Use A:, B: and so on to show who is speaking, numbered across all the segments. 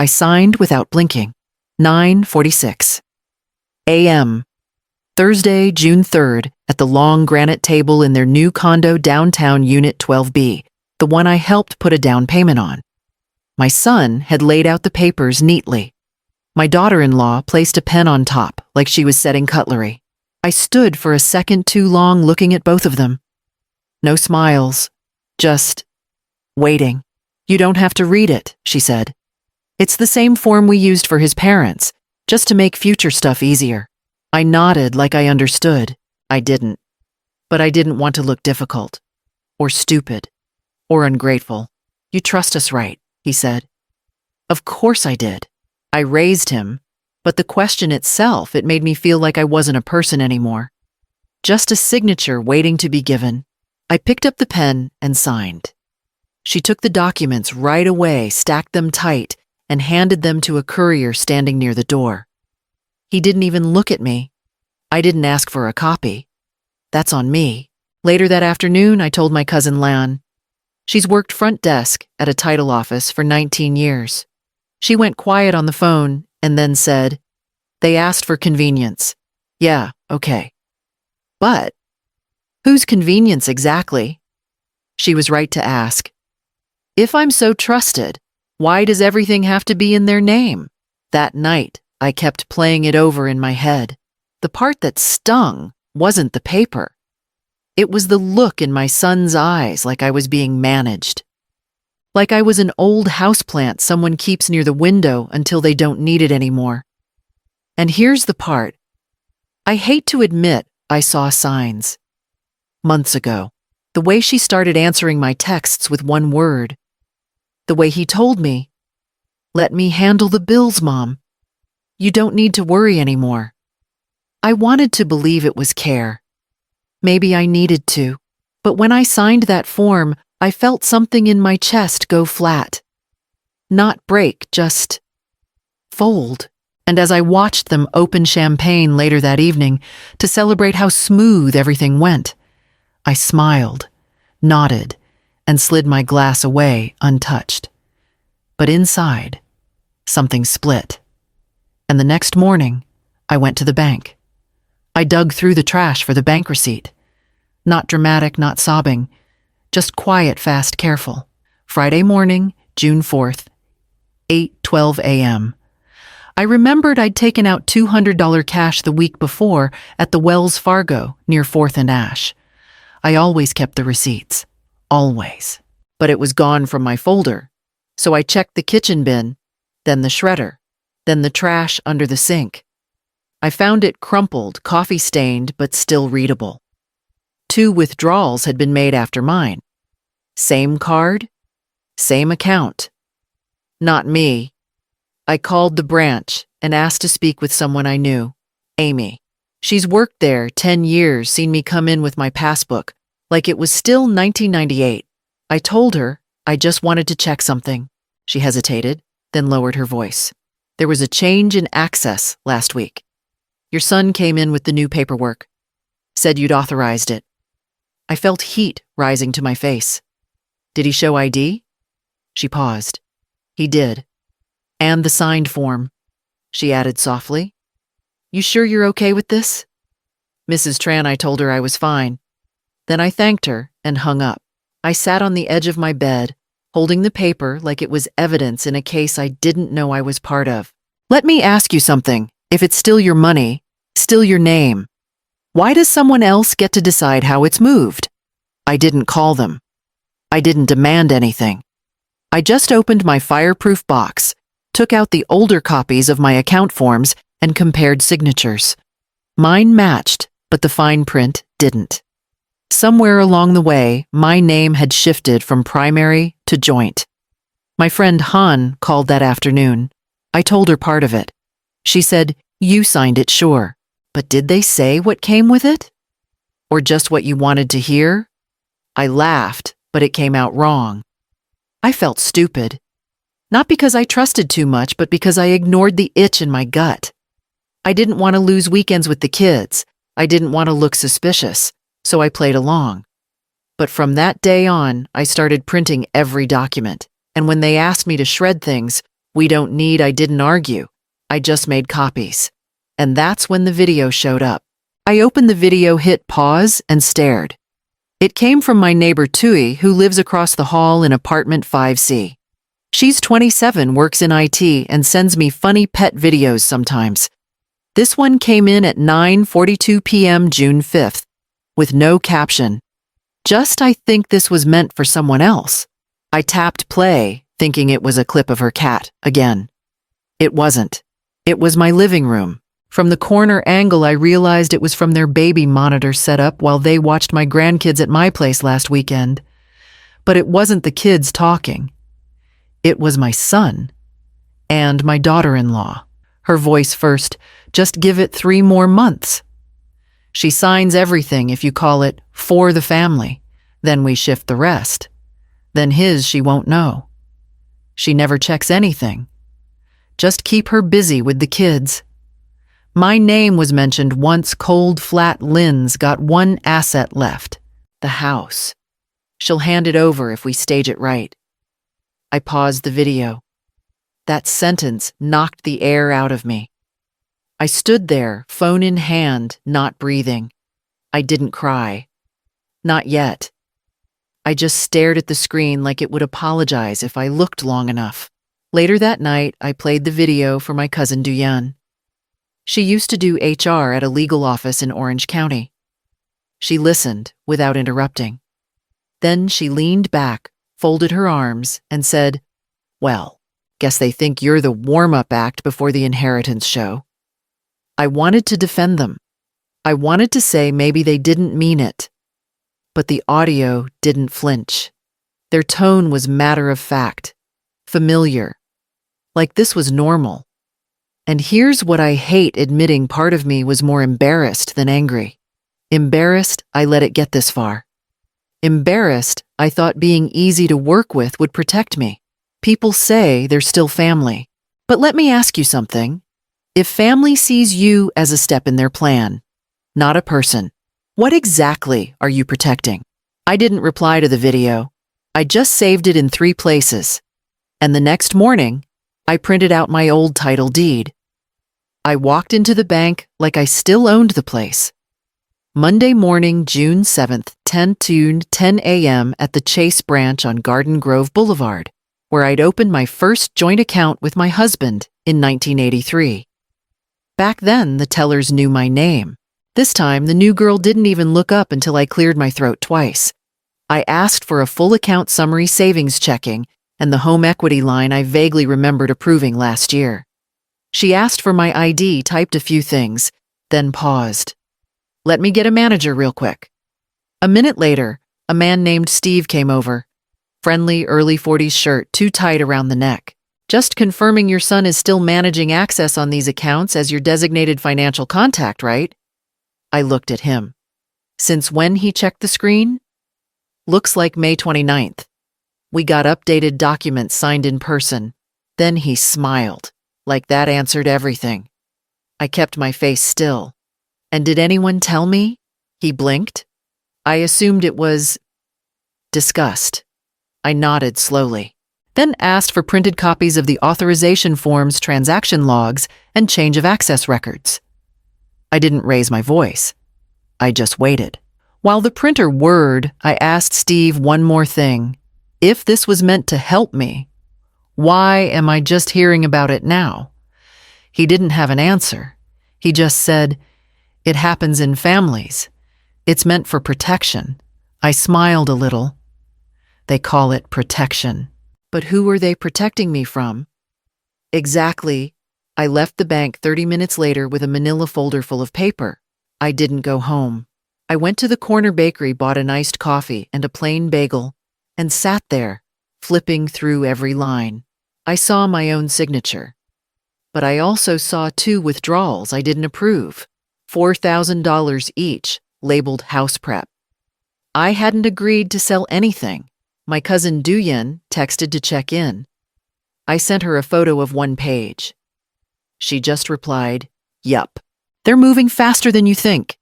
A: I signed without blinking. 9:46 a.m. Thursday, June 3rd, at the long granite table in their new condo downtown Unit 12B, the one I helped put a down payment on. My son had laid out the papers neatly. My daughter-in-law placed a pen on top, like she was setting cutlery. I stood for a second too long looking at both of them. No smiles, just waiting. "You don't have to read it," she said. "It's the same form we used for his parents, just to make future stuff easier." I nodded like I understood. I didn't. But I didn't want to look difficult, or stupid, or ungrateful. "You trust us, right?" he said. Of course I did. I raised him, but the question itself, it made me feel like I wasn't a person anymore. Just a signature waiting to be given. I picked up the pen and signed. She took the documents right away, stacked them tight, and handed them to a courier standing near the door. He didn't even look at me. I didn't ask for a copy. That's on me. Later that afternoon, I told my cousin Lan. She's worked front desk at a title office for 19 years. She went quiet on the phone and then said, "They asked for convenience." "Yeah, okay." But whose convenience exactly? She was right to ask. If I'm so trusted, why does everything have to be in their name? That night, I kept playing it over in my head. The part that stung wasn't the paper. It was the look in my son's eyes, like I was being managed. Like I was an old houseplant someone keeps near the window until they don't need it anymore. And here's the part. I hate to admit I saw signs. Months ago, the way she started answering my texts with one word. The way he told me, "Let me handle the bills, Mom. You don't need to worry anymore." I wanted to believe it was care. Maybe I needed to. But when I signed that form, I felt something in my chest go flat. Not break, just fold. And as I watched them open champagne later that evening to celebrate how smooth everything went, I smiled, nodded, and slid my glass away untouched. But inside, something split. And the next morning, I went to the bank. I dug through the trash for the bank receipt. Not dramatic, not sobbing, just quiet, fast, careful. Friday morning, June 4th, 8:12 a.m. I remembered I'd taken out $200 cash the week before at the Wells Fargo near 4th and Ash. I always kept the receipts. Always. But it was gone from my folder. So I checked the kitchen bin, then the shredder, then the trash under the sink. I found it crumpled, coffee-stained, but still readable. 2 withdrawals had been made after mine. Same card, same account. Not me. I called the branch and asked to speak with someone I knew, Amy. She's worked there 10 years, seen me come in with my passbook, like it was still 1998. I told her I just wanted to check something. She hesitated, then lowered her voice. There was a change in access last week. Your son came in with the new paperwork. Said you'd authorized it. I felt heat rising to my face. Did he show ID? She paused. He did. And the signed form. She added softly. You sure you're okay with this? Mrs. Tran, I told her I was fine. Then I thanked her and hung up. I sat on the edge of my bed, holding the paper like it was evidence in a case I didn't know I was part of. Let me ask you something. If it's still your money, still your name, why does someone else get to decide how it's moved? I didn't call them. I didn't demand anything. I just opened my fireproof box, took out the older copies of my account forms, and compared signatures. Mine matched, but the fine print didn't. Somewhere along the way, my name had shifted from primary to joint. My friend Han called that afternoon. I told her part of it. She said, you signed it, sure. But did they say what came with it? Or just what you wanted to hear? I laughed, but it came out wrong. I felt stupid. Not because I trusted too much, but because I ignored the itch in my gut. I didn't want to lose weekends with the kids. I didn't want to look suspicious, so I played along. But from that day on, I started printing every document, and when they asked me to shred things, I didn't argue. I just made copies. And that's when the video showed up. I opened the video, hit pause, and stared. It came from my neighbor Tui, who lives across the hall in apartment 5C. She's 27, works in IT, and sends me funny pet videos sometimes. This one came in at 9:42 p.m. June 5th, with no caption. Just, I think this was meant for someone else. I tapped play, thinking it was a clip of her cat, again. It wasn't. It was my living room. From the corner angle, I realized it was from their baby monitor set up while they watched my grandkids at my place last weekend. But it wasn't the kids talking. It was my son and my daughter-in-law. Her voice first, just give it 3 more months. She signs everything if you call it for the family. Then we shift the rest. Then his she won't know. She never checks anything. Just keep her busy with the kids. My name was mentioned once. Cold, flat Lynn's got one asset left, the house. She'll hand it over if we stage it right. I paused the video. That sentence knocked the air out of me. I stood there, phone in hand, not breathing. I didn't cry. Not yet. I just stared at the screen like it would apologize if I looked long enough. Later that night, I played the video for my cousin Duyan. She used to do HR at a legal office in Orange County. She listened without interrupting. Then she leaned back, folded her arms, and said, "Well, guess they think you're the warm-up act before the inheritance show." I wanted to defend them. I wanted to say maybe they didn't mean it. But the audio didn't flinch. Their tone was matter-of-fact, familiar, like this was normal. And here's what I hate admitting: part of me was more embarrassed than angry. Embarrassed I let it get this far. Embarrassed I thought being easy to work with would protect me. People say they're still family. But let me ask you something. If family sees you as a step in their plan, not a person, what exactly are you protecting? I didn't reply to the video. I just saved it in 3 places. And the next morning, I printed out my old title deed. I walked into the bank like I still owned the place. Monday morning, June 7th, 10 a.m. at the Chase branch on Garden Grove Boulevard, where I'd opened my first joint account with my husband in 1983. Back then, the tellers knew my name. This time, the new girl didn't even look up until I cleared my throat twice. I asked for a full account summary, savings checking, and the home equity line I vaguely remembered approving last year. She asked for my ID, typed a few things, then paused. "Let me get a manager real quick." A minute later, a man named Steve came over. Friendly, early 40s shirt, too tight around the neck. "Just confirming your son is still managing access on these accounts as your designated financial contact, right?" I looked at him. Since when he checked the screen? Looks like May 29th. We got updated documents signed in person. Then he smiled, like that answered everything. I kept my face still. "And did anyone tell me?" He blinked. I assumed it was disgust. I nodded slowly, then asked for printed copies of the authorization forms, transaction logs, and change of access records. I didn't raise my voice. I just waited. While the printer whirred, I asked Steve one more thing. If this was meant to help me, why am I just hearing about it now? He didn't have an answer. He just said, "It happens in families. It's meant for protection." I smiled a little. They call it protection. But who are they protecting me from? Exactly. I left the bank 30 minutes later with a manila folder full of paper. I didn't go home. I went to the corner bakery, bought an iced coffee and a plain bagel, and sat there, flipping through every line. I saw my own signature. But I also saw 2 withdrawals I didn't approve, $4,000 each, labeled house prep. I hadn't agreed to sell anything. My cousin Duyan texted to check in. I sent her a photo of 1 page. She just replied, "Yup. They're moving faster than you think."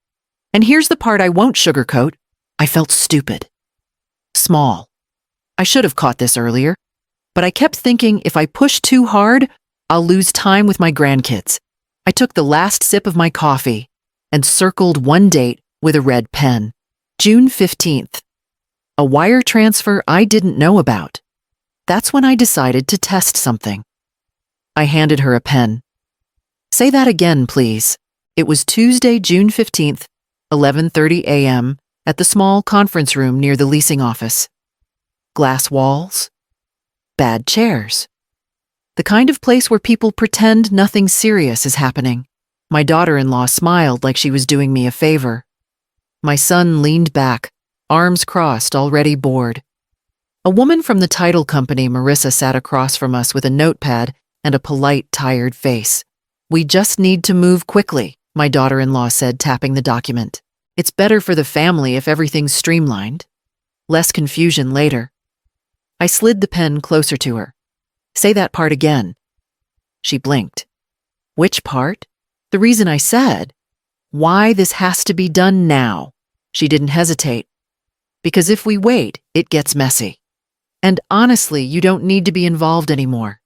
A: And here's the part I won't sugarcoat. I felt stupid. Small. I should have caught this earlier. But I kept thinking if I push too hard, I'll lose time with my grandkids. I took the last sip of my coffee and circled one date with a red pen. June 15th. A wire transfer I didn't know about. That's when I decided to test something. I handed her a pen. Say that again, please. It was Tuesday, June 15th, 11:30 a.m. at the small conference room near the leasing office. Glass walls. Bad chairs. The kind of place where people pretend nothing serious is happening. My daughter-in-law smiled like she was doing me a favor. My son leaned back, arms crossed, already bored. A woman from the title company, Marissa, sat across from us with a notepad and a polite, tired face. We just need to move quickly, my daughter-in-law said, tapping the document. It's better for the family if everything's streamlined. Less confusion later. I slid the pen closer to her. Say that part again. She blinked. Which part? The reason I said. Why this has to be done now. She didn't hesitate. Because if we wait, it gets messy. And honestly, you don't need to be involved anymore.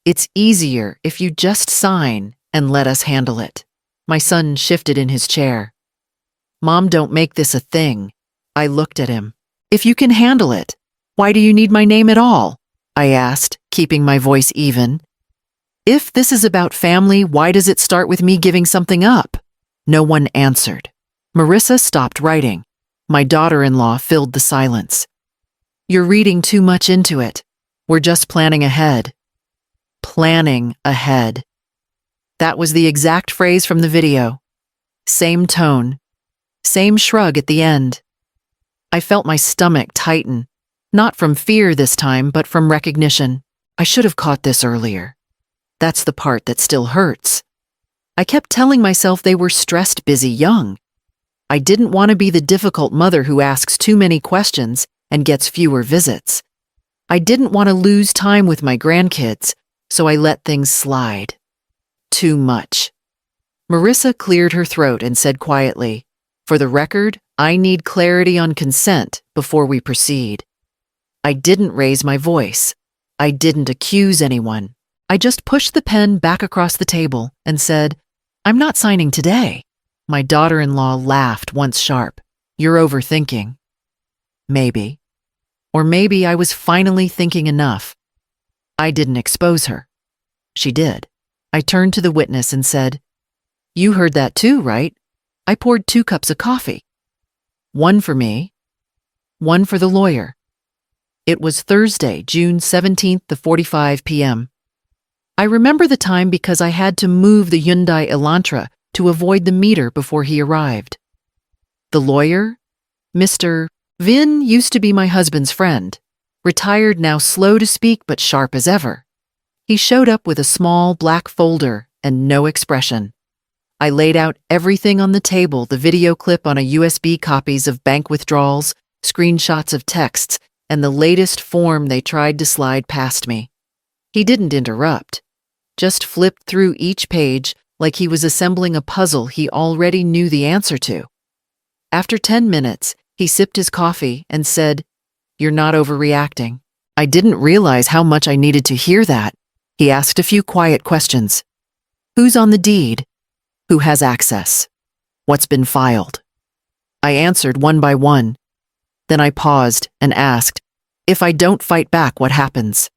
A: It's easier if you just sign and let us handle it. My son shifted in his chair. Mom, don't make this a thing. I looked at him. If you can handle it, why do you need my name at all? I asked, keeping my voice even. If this is about family, why does it start with me giving something up? No one answered. Marissa stopped writing. My daughter-in-law filled the silence. You're reading too much into it. We're just planning ahead. Planning ahead. That was the exact phrase from the video. Same tone. Same shrug at the end. I felt my stomach tighten. Not from fear this time, but from recognition. I should have caught this earlier. That's the part that still hurts. I kept telling myself they were stressed, busy, young. I didn't want to be the difficult mother who asks too many questions and gets fewer visits. I didn't want to lose time with my grandkids, so I let things slide. Too much. Marissa cleared her throat and said quietly, "For the record, I need clarity on consent before we proceed." I didn't raise my voice. I didn't accuse anyone. I just pushed the pen back across the table and said, "I'm not signing today." My daughter-in-law laughed once sharp. "You're overthinking." Maybe. Or maybe I was finally thinking enough. I didn't expose her. She did. I turned to the witness and said, "You heard that too, right? I poured 2 cups of coffee. One for me, one for the lawyer." It was Thursday, June 17th, 45 p.m. I remember the time because I had to move the Hyundai Elantra to avoid the meter before he arrived. The lawyer, Mr. Vin, used to be my husband's friend, retired now, slow to speak but sharp as ever. He showed up with a small black folder and no expression. I laid out everything on the table, the video clip on a USB, copies of bank withdrawals, screenshots of texts, and the latest form they tried to slide past me. He didn't interrupt, just flipped through each page like he was assembling a puzzle he already knew the answer to. After 10 minutes, he sipped his coffee and said, "You're not overreacting." I didn't realize how much I needed to hear that. He asked a few quiet questions. Who's on the deed? Who has access? What's been filed? I answered one by one. Then I paused and asked, "If I don't fight back, what happens?"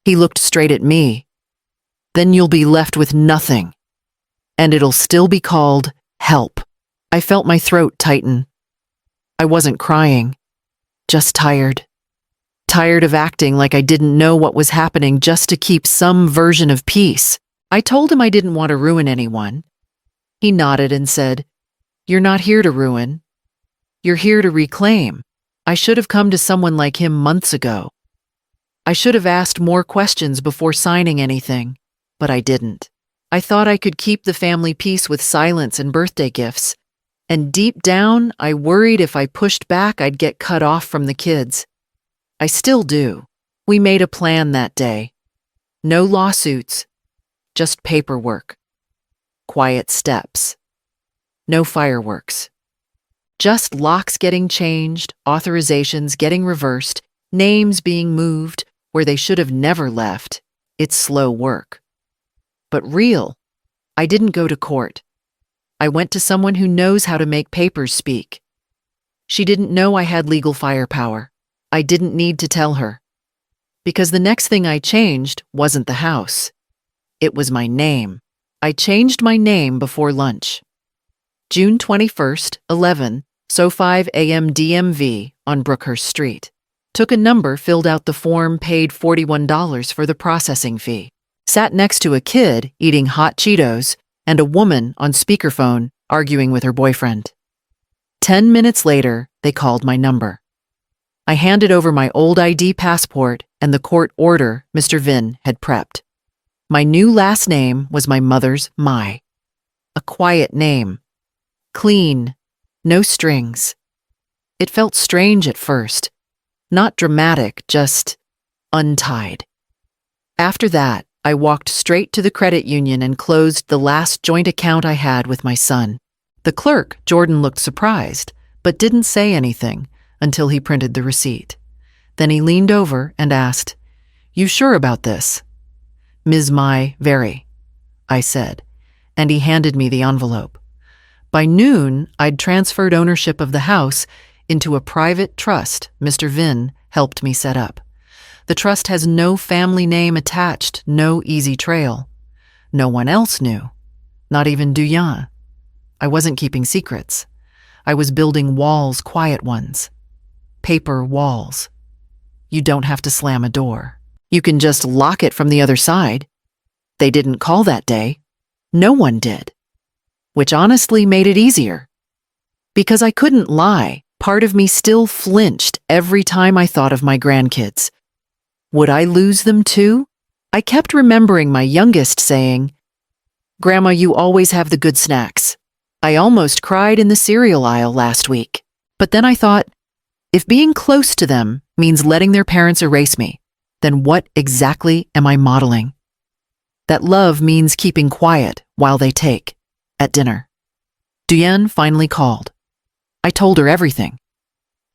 A: He looked straight at me. "Then you'll be left with nothing. And it'll still be called help." I felt my throat tighten. I wasn't crying, just tired. Tired of acting like I didn't know what was happening just to keep some version of peace. I told him I didn't want to ruin anyone. He nodded and said, "You're not here to ruin. You're here to reclaim." I should have come to someone like him months ago. I should have asked more questions before signing anything, but I didn't. I thought I could keep the family peace with silence and birthday gifts. And deep down, I worried if I pushed back, I'd get cut off from the kids. I still do. We made a plan that day. No lawsuits, just paperwork. Quiet steps. No fireworks. Just locks getting changed, authorizations getting reversed, names being moved, where they should have never left. It's slow work. But real. I didn't go to court. I went to someone who knows how to make papers speak. She didn't know I had legal firepower. I didn't need to tell her. Because the next thing I changed wasn't the house. It was my name. I changed my name before lunch. June 21st, 11, so 5 a.m. DMV on Brookhurst Street. Took a number, filled out the form, paid $41 for the processing fee. Sat next to a kid eating hot Cheetos and a woman on speakerphone arguing with her boyfriend. 10 minutes later, they called my number. I handed over my old ID passport and the court order Mr. Vin had prepped. My new last name was my mother's Mai. A quiet name. Clean. No strings. It felt strange at first. Not dramatic, just untied. After that, I walked straight to the credit union and closed the last joint account I had with my son. The clerk, Jordan, looked surprised, but didn't say anything until he printed the receipt. Then he leaned over and asked, "You sure about this?" "Ms. Mai, very," I said, and he handed me the envelope. By noon, I'd transferred ownership of the house into a private trust Mr. Vin helped me set up. The trust has no family name attached, no easy trail. No one else knew, not even Duyan. I wasn't keeping secrets. I was building walls, quiet ones. Paper walls. You don't have to slam a door. You can just lock it from the other side. They didn't call that day. No one did. Which honestly made it easier. Because I couldn't lie, part of me still flinched every time I thought of my grandkids. Would I lose them too? I kept remembering my youngest saying, "Grandma, you always have the good snacks." I almost cried in the cereal aisle last week. But then I thought, if being close to them means letting their parents erase me, then what exactly am I modeling? That love means keeping quiet while they take, at dinner. Duyan finally called. I told her everything.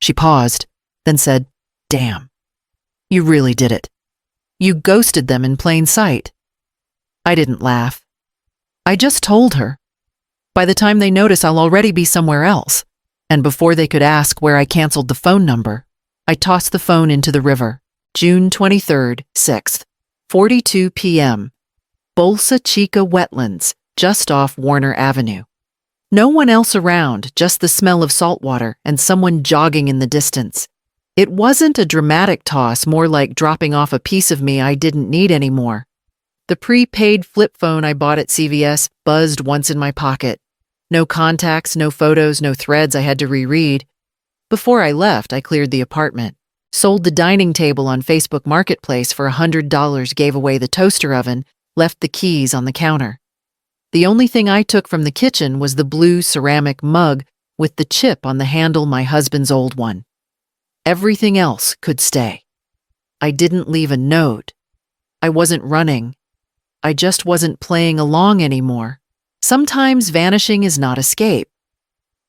A: She paused, then said, "Damn. You really did it. You ghosted them in plain sight." I didn't laugh. I just told her. By the time they notice, I'll already be somewhere else. And before they could ask where I canceled the phone number, I tossed the phone into the river. June 23rd, 6th, 42 p.m. Bolsa Chica Wetlands, just off Warner Avenue. No one else around, just the smell of salt water and someone jogging in the distance. It wasn't a dramatic toss, more like dropping off a piece of me I didn't need anymore. The prepaid flip phone I bought at CVS buzzed once in my pocket. No contacts, no photos, no threads I had to reread. Before I left, I cleared the apartment, sold the dining table on Facebook Marketplace for $100, gave away the toaster oven, left the keys on the counter. The only thing I took from the kitchen was the blue ceramic mug with the chip on the handle, my husband's old one. Everything else could stay. I didn't leave a note. I wasn't running. I just wasn't playing along anymore. Sometimes vanishing is not escape.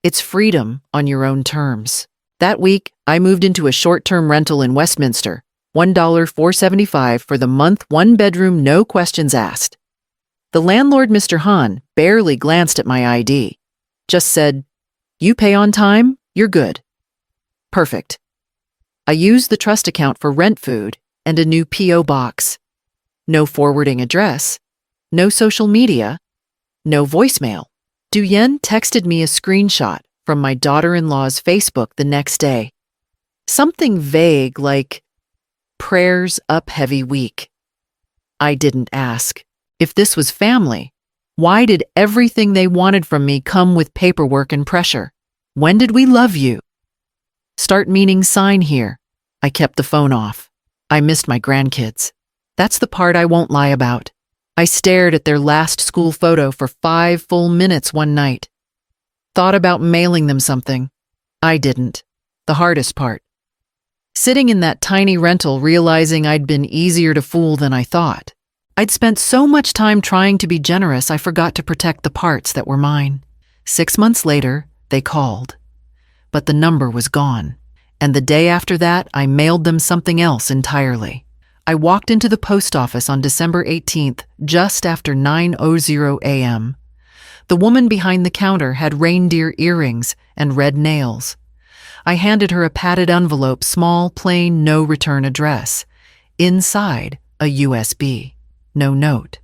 A: It's freedom on your own terms. That week, I moved into a short-term rental in Westminster, $1.475 for the month, one bedroom, no questions asked. The landlord, Mr. Hahn, barely glanced at my ID. Just said, "You pay on time, you're good." Perfect. I used the trust account for rent food and a new P.O. box. No forwarding address, no social media, no voicemail. Duyan texted me a screenshot from my daughter-in-law's Facebook the next day. Something vague like, "Prayers up heavy week." I didn't ask. If this was family, why did everything they wanted from me come with paperwork and pressure? When did we love you? Start meaning sign here. I kept the phone off. I missed my grandkids. That's the part I won't lie about. I stared at their last school photo for 5 full minutes one night. Thought about mailing them something. I didn't. The hardest part. Sitting in that tiny rental, realizing I'd been easier to fool than I thought. I'd spent so much time trying to be generous, I forgot to protect the parts that were mine. 6 months later, they called. But the number was gone. And the day after that, I mailed them something else entirely. I walked into the post office on December 18th, just after 9:00 a.m. The woman behind the counter had reindeer earrings and red nails. I handed her a padded envelope, small, plain, no return address. Inside, a USB. No note.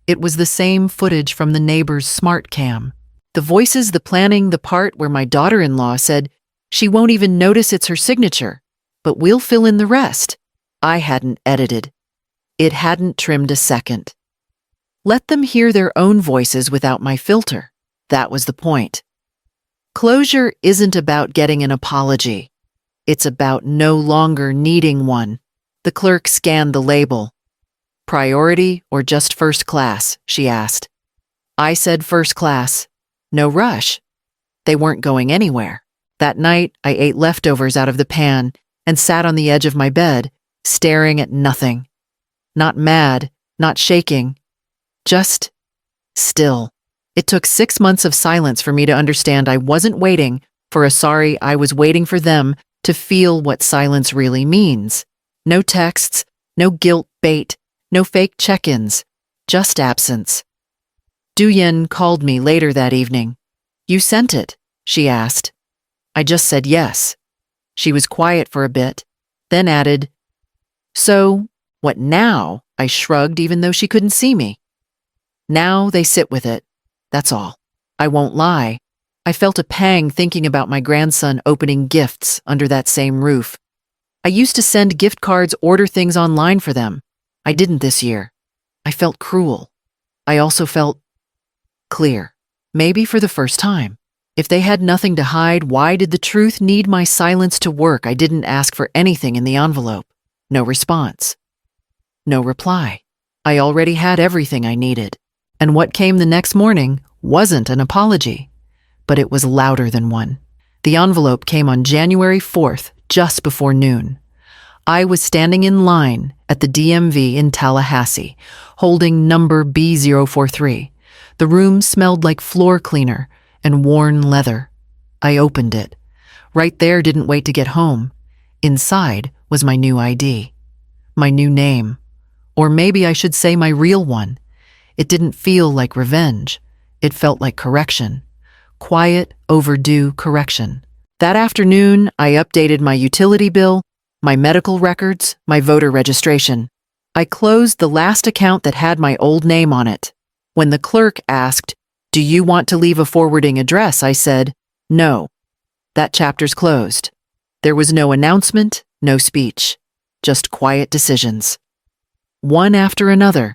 A: It was the same footage from the neighbor's smart cam. The voices, the planning, the part where my daughter-in-law said, "She won't even notice it's her signature, but we'll fill in the rest." I hadn't edited. It hadn't trimmed a second. Let them hear their own voices without my filter. That was the point. Closure isn't about getting an apology. It's about no longer needing one. The clerk scanned the label. "Priority or just first class?" she asked. I said first class. No rush. They weren't going anywhere. That night, I ate leftovers out of the pan and sat on the edge of my bed, staring at nothing. Not mad, not shaking. Just still. It took 6 months of silence for me to understand I wasn't waiting for a sorry, I was waiting for them to feel what silence really means. No texts, no guilt bait, no fake check-ins, just absence. Duyen called me later that evening. "You sent it?" she asked. I just said yes. She was quiet for a bit, then added, "So, what now?" I shrugged even though she couldn't see me. "Now they sit with it. That's all." I won't lie. I felt a pang thinking about my grandson opening gifts under that same roof. I used to send gift cards, order things online for them. I didn't this year. I felt cruel. I also felt clear. Maybe for the first time. If they had nothing to hide, why did the truth need my silence to work? I didn't ask for anything in the envelope. No response. No reply. I already had everything I needed. And what came the next morning wasn't an apology, but it was louder than one. The envelope came on January 4th, just before noon. I was standing in line at the DMV in Tallahassee, holding number B043. The room smelled like floor cleaner and worn leather. I opened it. Right there, didn't wait to get home. Inside was my new ID. My new name. Or maybe I should say my real one. It didn't feel like revenge. It felt like correction. Quiet, overdue correction. That afternoon, I updated my utility bill, my medical records, my voter registration. I closed the last account that had my old name on it. When the clerk asked, "Do you want to leave a forwarding address?" I said, "No." That chapter's closed. There was no announcement, no speech, just quiet decisions. One after another.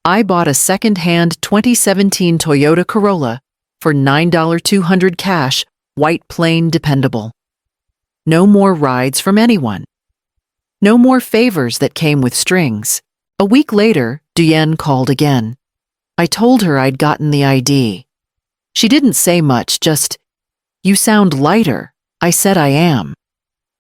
A: I bought a second-hand 2017 Toyota Corolla for $9,200 cash, white plain dependable. No more rides from anyone. No more favors that came with strings. A week later, Duyen called again. I told her I'd gotten the ID. She didn't say much, just, "You sound lighter." I said I am.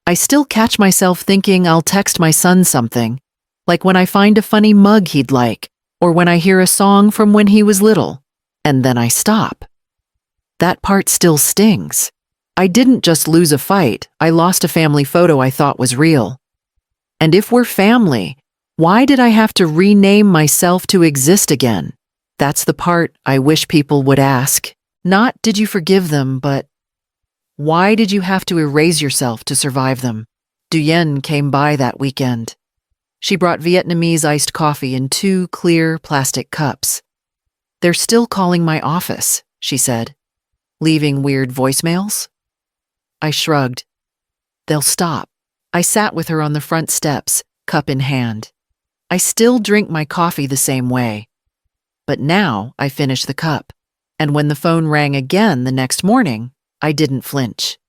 A: I still catch myself thinking I'll text my son something, like when I find a funny mug he'd like, or when I hear a song from when he was little, and then I stop. That part still stings. I didn't just lose a fight, I lost a family photo I thought was real. And if we're family, why did I have to rename myself to exist again? That's the part I wish people would ask. Not, did you forgive them, but why did you have to erase yourself to survive them? Duyen came by that weekend. She brought Vietnamese iced coffee in 2 clear plastic cups. "They're still calling my office," she said. "Leaving weird voicemails?" I shrugged. "They'll stop." I sat with her on the front steps, cup in hand. I still drink my coffee the same way. But now I finish the cup. And when the phone rang again the next morning, I didn't flinch.